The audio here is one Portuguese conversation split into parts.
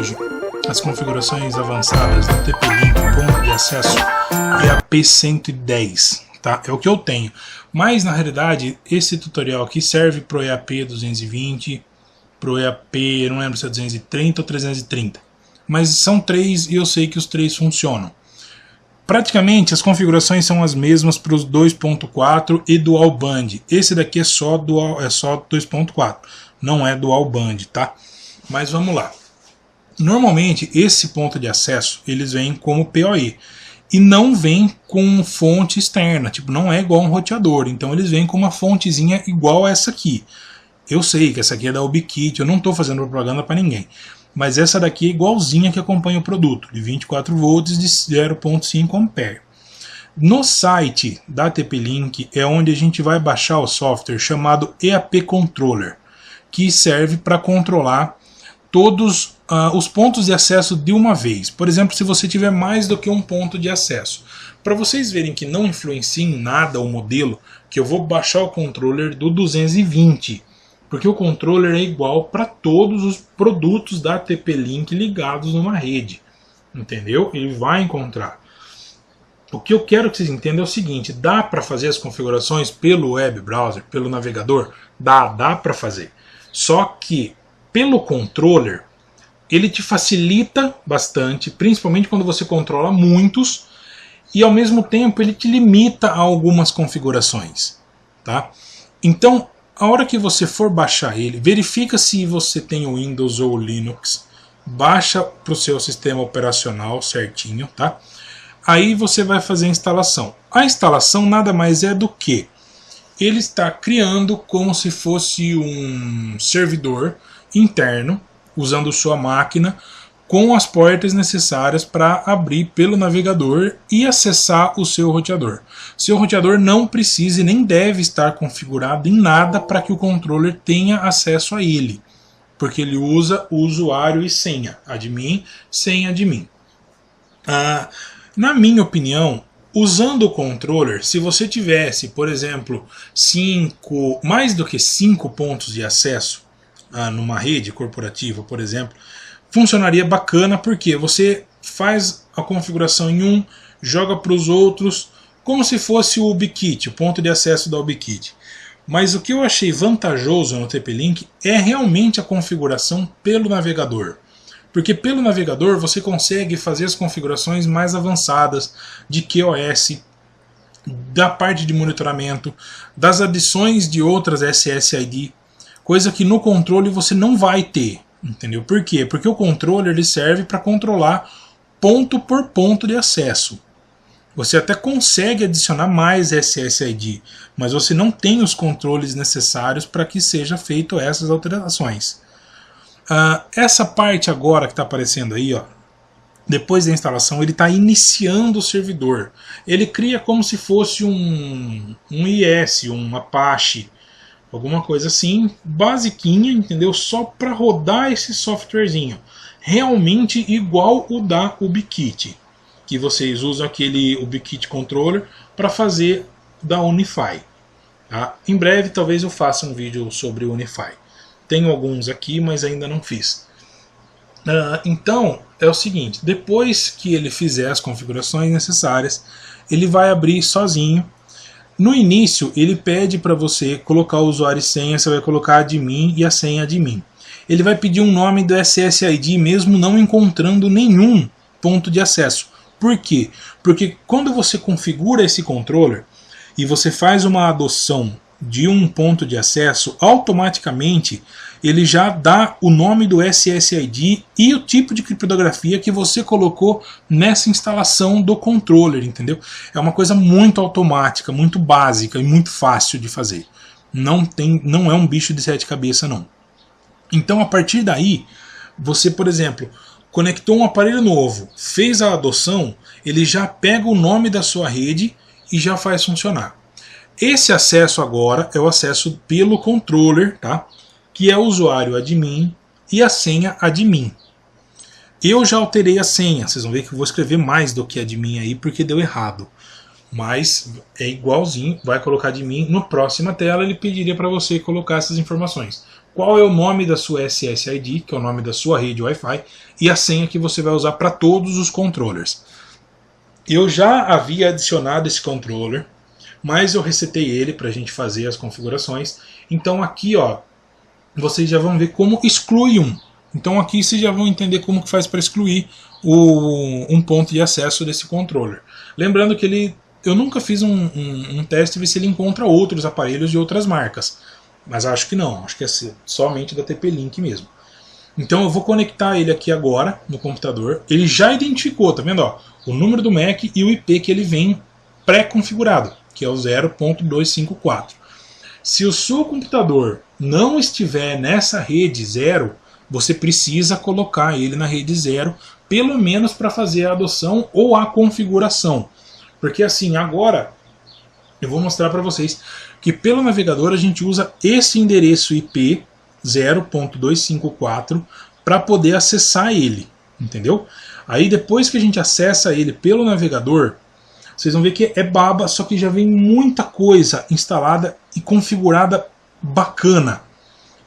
hoje as configurações avançadas do TP-Link ponto de acesso EAP110, tá? É o que eu tenho, mas na realidade esse tutorial aqui serve para o EAP 220, para o EAP, não lembro se é 230 ou 330, mas são três e eu sei que os três funcionam. Praticamente as configurações são as mesmas para os 2.4 e Dual Band. Esse daqui é só 2.4, não é Dual Band, tá? Mas vamos lá. Normalmente esse ponto de acesso eles vêm como PoE e não vem com fonte externa, tipo, não é igual um roteador, então eles vêm com uma fontezinha igual a essa aqui. Eu sei que essa aqui é da UbiKit, eu não estou fazendo propaganda para ninguém. Mas essa daqui é igualzinha que acompanha o produto, de 24 volts de 0.5 ampere. No site da TP-Link é onde a gente vai baixar o software chamado EAP Controller, que serve para controlar todos os pontos de acesso de uma vez. Por exemplo, se você tiver mais do que um ponto de acesso. Para vocês verem que não influencia em nada o modelo, que eu vou baixar o controller do 220. Porque o controller é igual para todos os produtos da TP-Link ligados numa rede. Entendeu? Ele vai encontrar. O que eu quero que vocês entendam é o seguinte: dá para fazer as configurações pelo web browser, pelo navegador? Dá para fazer. Só que pelo controller, ele te facilita bastante, principalmente quando você controla muitos, e ao mesmo tempo ele te limita a algumas configurações. Tá? Então, a hora que você for baixar ele, verifica se você tem o Windows ou o Linux, baixa para o seu sistema operacional certinho, tá? Aí você vai fazer a instalação. A instalação nada mais é do que ele está criando como se fosse um servidor interno, usando sua máquina, com as portas necessárias para abrir pelo navegador e acessar o seu roteador. Seu roteador não precisa e nem deve estar configurado em nada para que o controller tenha acesso a ele, porque ele usa o usuário e senha, admin, senha admin. Na minha opinião, usando o controller, se você tivesse, por exemplo, mais do que 5 pontos de acesso numa rede corporativa, por exemplo, funcionaria bacana, porque você faz a configuração em um, joga para os outros, como se fosse o UbiKit, o ponto de acesso da UbiKit. Mas o que eu achei vantajoso no TP-Link é realmente a configuração pelo navegador. Porque pelo navegador você consegue fazer as configurações mais avançadas de QoS, da parte de monitoramento, das adições de outras SSID, coisa que no controle você não vai ter. Entendeu? Por quê? Porque o controller ele serve para controlar ponto por ponto de acesso. Você até consegue adicionar mais SSID, mas você não tem os controles necessários para que seja feito essas alterações. Essa parte agora que está aparecendo aí, ó, depois da instalação, ele está iniciando o servidor. Ele cria como se fosse um IS, um Apache, alguma coisa assim, basiquinha, entendeu? Só para rodar esse softwarezinho. Realmente igual o da UbiKit, que vocês usam aquele UbiKit Controller para fazer da Unify. Tá? Em breve talvez eu faça um vídeo sobre o Unify. Tenho alguns aqui, mas ainda não fiz. Então, é o seguinte, depois que ele fizer as configurações necessárias, ele vai abrir sozinho. No início, ele pede para você colocar o usuário e senha, você vai colocar admin e a senha admin. Ele vai pedir um nome do SSID mesmo não encontrando nenhum ponto de acesso. Por quê? Porque quando você configura esse controller e você faz uma adoção de um ponto de acesso, automaticamente ele já dá o nome do SSID e o tipo de criptografia que você colocou nessa instalação do controller, entendeu? É uma coisa muito automática, muito básica e muito fácil de fazer. Não é um bicho de 7 cabeças, não. Então, a partir daí, você, por exemplo, conectou um aparelho novo, fez a adoção, ele já pega o nome da sua rede e já faz funcionar. Esse acesso agora é o acesso pelo controller, tá? Que é o usuário admin e a senha admin. Eu já alterei a senha, vocês vão ver que eu vou escrever mais do que admin aí porque deu errado. Mas é igualzinho, vai colocar admin, no próxima tela ele pediria para você colocar essas informações. qual é o nome da sua SSID, que é o nome da sua rede Wi-Fi, e a senha que você vai usar para todos os controllers. Eu já havia adicionado esse controller, mas eu resetei ele para a gente fazer as configurações. Então aqui, ó, vocês já vão ver como exclui um. Então aqui vocês já vão entender como que faz para excluir um ponto de acesso desse controller. Lembrando que eu nunca fiz um teste ver se ele encontra outros aparelhos de outras marcas. Mas acho que não, acho que é somente da TP-Link mesmo. Então eu vou conectar ele aqui agora no computador. Ele já identificou, tá vendo? Ó, o número do MAC e o IP que ele vem pré-configurado, que é o 0.254. Se o seu computador não estiver nessa rede 0, você precisa colocar ele na rede 0, pelo menos para fazer a adoção ou a configuração. Porque assim, agora eu vou mostrar para vocês que pelo navegador a gente usa esse endereço IP 0.254 para poder acessar ele, entendeu? Aí depois que a gente acessa ele pelo navegador, vocês vão ver que é baba, só que já vem muita coisa instalada e configurada bacana.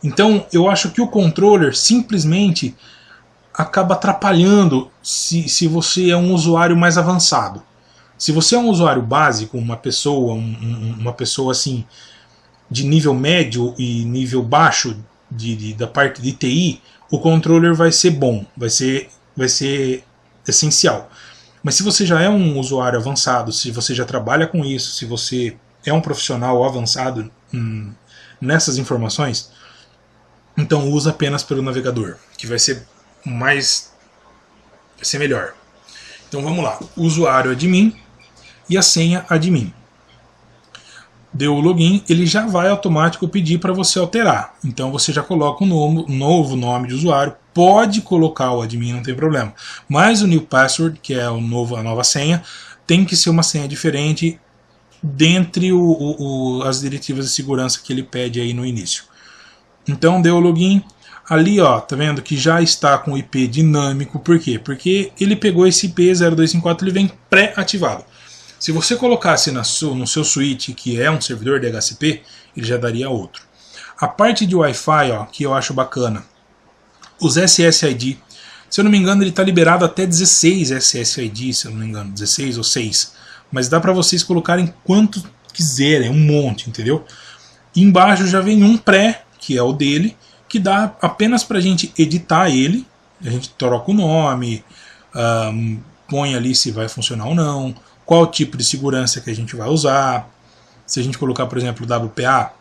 Então eu acho que o controller simplesmente acaba atrapalhando se você é um usuário mais avançado. Se você é um usuário básico, uma pessoa assim de nível médio e nível baixo da parte de TI, o controller vai ser bom, vai ser essencial. Mas se você já é um usuário avançado, se você já trabalha com isso, se você é um profissional avançado nessas informações, então usa apenas pelo navegador, que vai ser melhor. Então vamos lá, usuário admin e a senha admin. Deu o login, ele já vai automático pedir para você alterar. Então você já coloca um novo nome de usuário, pode colocar o admin, não tem problema. Mas o new password, que é a nova senha, tem que ser uma senha diferente dentre as diretivas de segurança que ele pede aí no início. Então deu o login, ali ó, tá vendo que já está com o IP dinâmico, por quê? Porque ele pegou esse IP 0254, ele vem pré-ativado. Se você colocasse no seu switch, que é um servidor DHCP, ele já daria outro. A parte de Wi-Fi, ó, que eu acho bacana, os SSID, se eu não me engano ele está liberado até 16 SSID, se eu não me engano, 16 ou 6, mas dá para vocês colocarem quanto quiserem, um monte, entendeu? E embaixo já vem um pré, que é o dele, que dá apenas para a gente editar ele, a gente troca o nome, põe ali se vai funcionar ou não, qual tipo de segurança que a gente vai usar, se a gente colocar, por exemplo, WPA,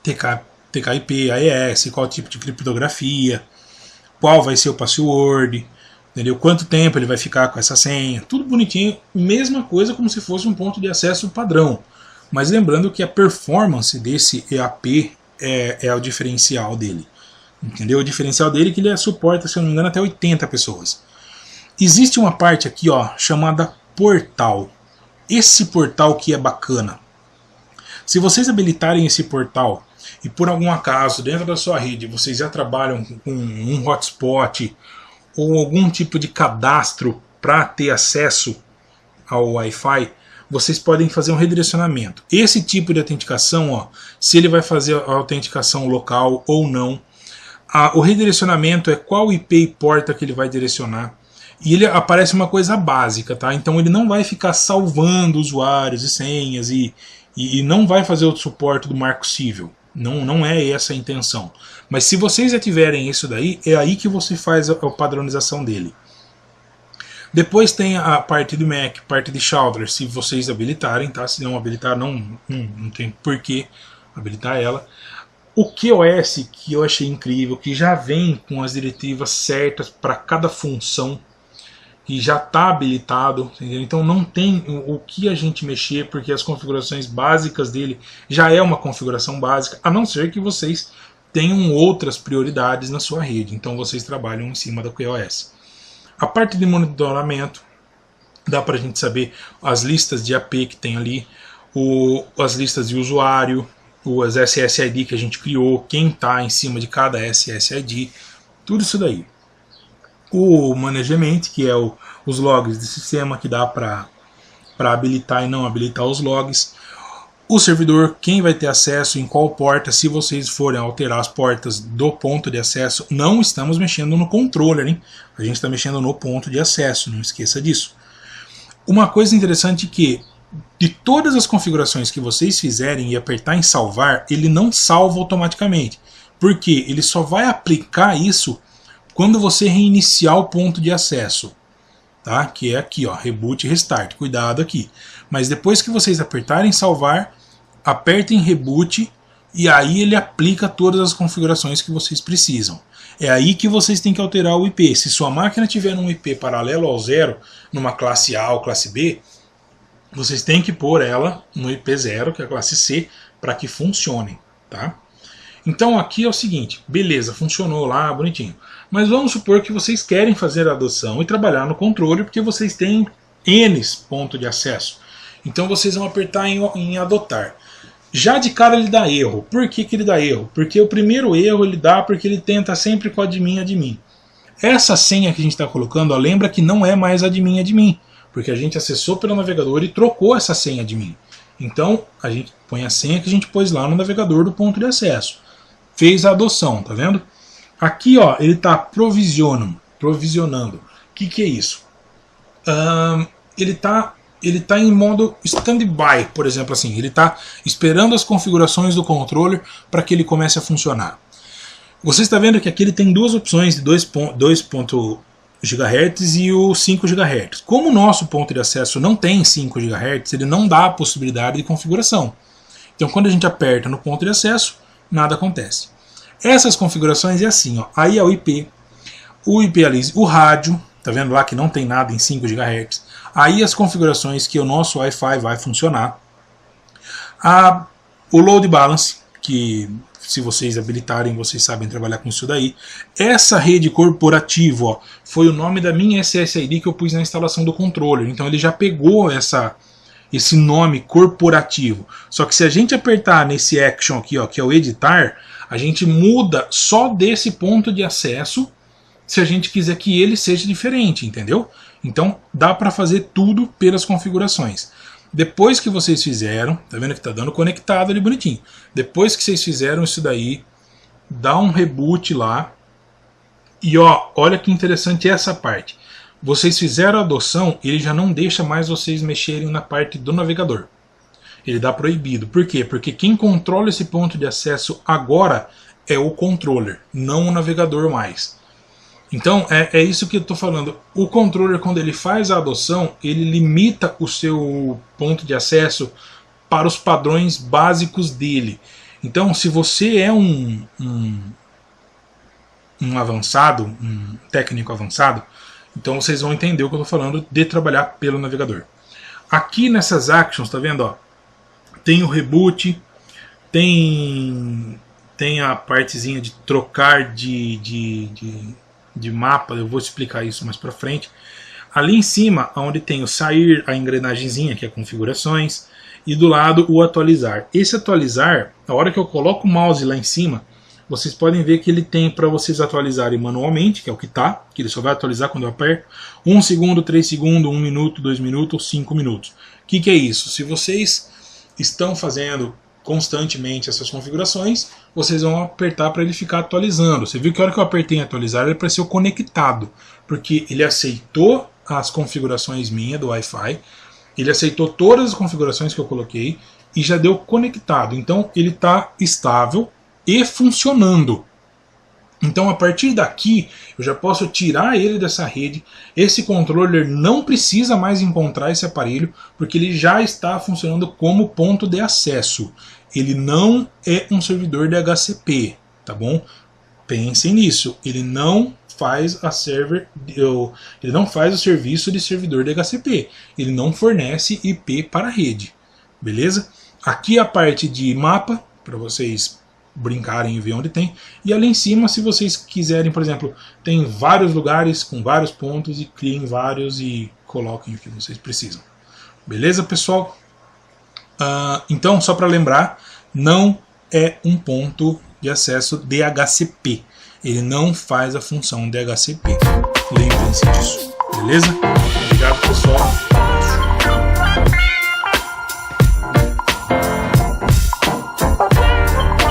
TKIP, AES, qual tipo de criptografia, qual vai ser o password, entendeu? Quanto tempo ele vai ficar com essa senha, tudo bonitinho, mesma coisa como se fosse um ponto de acesso padrão, mas lembrando que a performance desse EAP é o diferencial dele, entendeu? O diferencial dele é que ele suporta, se eu não me engano, até 80 pessoas. Existe uma parte aqui, ó, chamada portal. Esse portal que é bacana. Se vocês habilitarem esse portal e por algum acaso dentro da sua rede vocês já trabalham com um hotspot ou algum tipo de cadastro para ter acesso ao Wi-Fi, vocês podem fazer um redirecionamento. Esse tipo de autenticação, ó, se ele vai fazer a autenticação local ou não, o redirecionamento é qual IP e porta que ele vai direcionar. E ele aparece uma coisa básica, tá? Então ele não vai ficar salvando usuários e senhas e não vai fazer o suporte do marco civil. Não é essa a intenção. Mas se vocês já tiverem isso daí, é aí que você faz a padronização dele. Depois tem a parte do MAC, parte de Shoulder, se vocês habilitarem, tá? Se não habilitar, não tem por que habilitar ela. O QoS, que eu achei incrível, que já vem com as diretivas certas para cada função, que já está habilitado, entendeu? Então não tem o que a gente mexer, porque as configurações básicas dele já é uma configuração básica, a não ser que vocês tenham outras prioridades na sua rede, então vocês trabalham em cima da QoS. A parte de monitoramento, dá para a gente saber as listas de AP que tem ali, as listas de usuário, as SSID que a gente criou, quem está em cima de cada SSID, tudo isso daí. O management, que é os logs do sistema, que dá para habilitar e não habilitar os logs. o servidor, quem vai ter acesso, em qual porta. Se vocês forem alterar as portas do ponto de acesso, não estamos mexendo no controller, hein? A gente está mexendo no ponto de acesso, não esqueça disso. Uma coisa interessante é que, de todas as configurações que vocês fizerem e apertar em salvar, ele não salva automaticamente. Porque ele só vai aplicar isso quando você reiniciar o ponto de acesso. Tá? Que é aqui, ó, reboot e restart. Cuidado aqui. Mas depois que vocês apertarem salvar, apertem reboot e aí ele aplica todas as configurações que vocês precisam. É aí que vocês têm que alterar o IP. Se sua máquina tiver um IP paralelo ao 0, numa classe A ou classe B, vocês têm que pôr ela no IP 0, que é a classe C, para que funcione. Tá? Então aqui é o seguinte, beleza, funcionou lá, bonitinho. Mas vamos supor que vocês querem fazer a adoção e trabalhar no controle, porque vocês têm N pontos de acesso. Então vocês vão apertar em adotar. Já de cara ele dá erro. Por que ele dá erro? Porque o primeiro erro ele dá porque ele tenta sempre com admin. Essa senha que a gente está colocando, ó, lembra que não é mais admin. Porque a gente acessou pelo navegador e trocou essa senha admin. Então a gente põe a senha que a gente pôs lá no navegador do ponto de acesso. Fez a adoção, tá vendo? Aqui ó, ele está provisionando. O que é isso? Ele tá em modo standby, por exemplo, assim, ele está esperando as configurações do controller para que ele comece a funcionar. Você está vendo que aqui ele tem duas opções de 2.0 GHz e o 5 GHz. Como o nosso ponto de acesso não tem 5 GHz, ele não dá a possibilidade de configuração. Então quando a gente aperta no ponto de acesso, nada acontece. Essas configurações é assim, ó, aí é o IP ali, o rádio, tá vendo lá que não tem nada em 5 GHz. Aí as configurações que o nosso Wi-Fi vai funcionar. O load balance, que se vocês habilitarem, vocês sabem trabalhar com isso daí. Essa rede corporativa, ó, foi o nome da minha SSID que eu pus na instalação do controller. Então ele já pegou esse nome corporativo. Só que se a gente apertar nesse action aqui, ó, que é o editar, a gente muda só desse ponto de acesso se a gente quiser que ele seja diferente, entendeu? Então dá para fazer tudo pelas configurações. Depois que vocês fizeram, tá vendo que tá dando conectado ali bonitinho. Depois que vocês fizeram isso daí, dá um reboot lá. E ó, olha que interessante essa parte. Vocês fizeram a adoção, ele já não deixa mais vocês mexerem na parte do navegador. Ele dá proibido. Por quê? Porque quem controla esse ponto de acesso agora é o controller, não o navegador mais. Então é isso que eu estou falando. O controller, quando ele faz a adoção, ele limita o seu ponto de acesso para os padrões básicos dele. Então se você é um avançado, um técnico avançado, então vocês vão entender o que eu estou falando de trabalhar pelo navegador. Aqui nessas actions, tá vendo? Ó, tem o reboot, tem a partezinha de trocar de mapa, eu vou explicar isso mais pra frente. Ali em cima, onde tem o sair, a engrenagemzinha, que é configurações, e do lado o atualizar. Esse atualizar, a hora que eu coloco o mouse lá em cima, vocês podem ver que ele tem para vocês atualizarem manualmente, que é o que tá, que ele só vai atualizar quando eu aperto, 1 segundo, 3 segundos, 1 minuto, 2 minutos, 5 minutos. O que é isso? Se vocês estão fazendo constantemente essas configurações, vocês vão apertar para ele ficar atualizando. Você viu que a hora que eu apertei em atualizar, ele apareceu conectado, porque ele aceitou as configurações minhas do Wi-Fi, ele aceitou todas as configurações que eu coloquei e já deu conectado. Então ele está estável e funcionando. Então a partir daqui eu já posso tirar ele dessa rede. Esse controller não precisa mais encontrar esse aparelho, porque ele já está funcionando como ponto de acesso. Ele não é um servidor de HCP, tá bom? Pensem nisso. Ele não faz ele não faz o serviço de servidor de HCP. Ele não fornece IP para a rede, beleza? Aqui a parte de mapa para vocês brincarem e ver onde tem. E ali em cima, se vocês quiserem, por exemplo, tem vários lugares com vários pontos e criem vários e coloquem o que vocês precisam. Beleza, pessoal? Então, só para lembrar, não é um ponto de acesso DHCP. Ele não faz a função DHCP. Lembrem-se disso. Beleza?